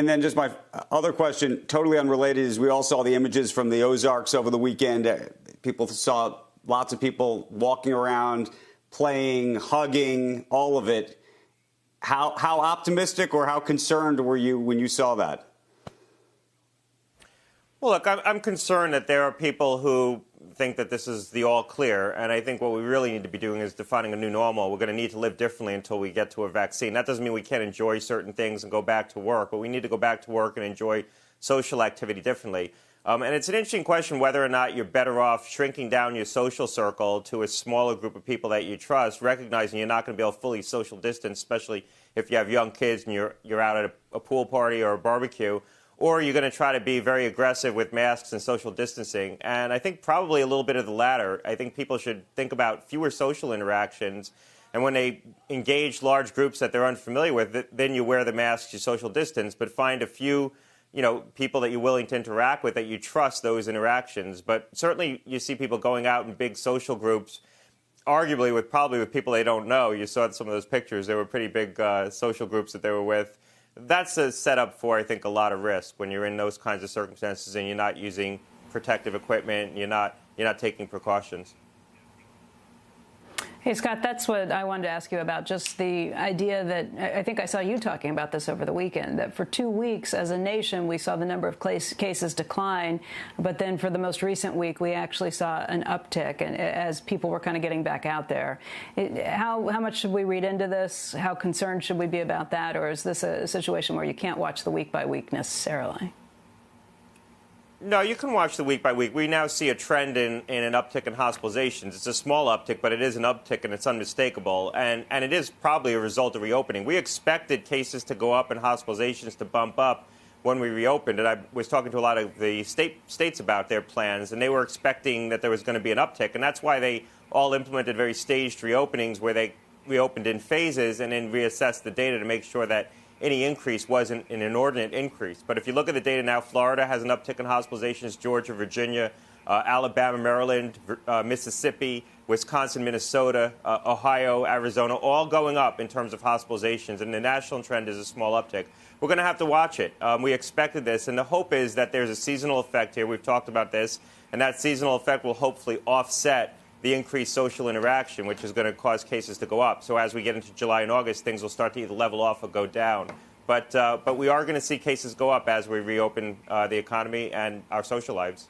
And then just my other question, totally unrelated, is we all saw the images from the Ozarks over the weekend. People saw lots of people walking around, playing, hugging, all of it. How optimistic or how concerned were you when you saw that? Well, look, I'm concerned that there are people who think that this is the all clear, and I think what we really need to be doing is defining a new normal. We're going to need to live differently until we get to a vaccine. That doesn't mean we can't enjoy certain things and go back to work, but we need to go back to work and enjoy social activity differently. And it's an interesting question whether or not you're better off shrinking down your social circle to a smaller group of people that you trust, recognizing you're not going to be able to fully social distance, especially if you have young kids and you're out at a pool party or a barbecue, or you're going to try to be very aggressive with masks and social distancing. And I think probably a little bit of the latter. I think people should think about fewer social interactions. And when they engage large groups that they're unfamiliar with, then you wear the masks, you social distance, but find a few people that you're willing to interact with, that you trust those interactions. But certainly you see people going out in big social groups, arguably probably with people they don't know. You saw some of those pictures. They were pretty big social groups that they were with. That's a setup for, I think, a lot of risk when you're in those kinds of circumstances and you're not using protective equipment, and you're not taking precautions. Hey, Scott, that's what I wanted to ask you about, just the idea that I think I saw you talking about this over the weekend, that for 2 weeks as a nation, we saw the number of cases decline. But then for the most recent week, we actually saw an uptick and as people were kind of getting back out there. How much should we read into this? How concerned should we be about that? Or is this a situation where you can't watch the week by week necessarily? No, you can watch the week by week. We now see a trend in an uptick in hospitalizations. It's a small uptick, but it is an uptick, and it's unmistakable. And it is probably a result of reopening. We expected cases to go up and hospitalizations to bump up when we reopened. And I was talking to a lot of the states about their plans, and they were expecting that there was going to be an uptick. And that's why they all implemented very staged reopenings where they reopened in phases and then reassessed the data to make sure that any increase wasn't an inordinate increase. But if you look at the data now, Florida has an uptick in hospitalizations, Georgia, Virginia, Alabama, Maryland, Mississippi, Wisconsin, Minnesota, Ohio, Arizona, all going up in terms of hospitalizations. And the national trend is a small uptick. We're going to have to watch it. We expected this. And the hope is that there's a seasonal effect here. We've talked about this. And that seasonal effect will hopefully offset the increased social interaction, which is going to cause cases to go up. So as we get into July and August, things will start to either level off or go down. But we are going to see cases go up as we reopen the economy and our social lives.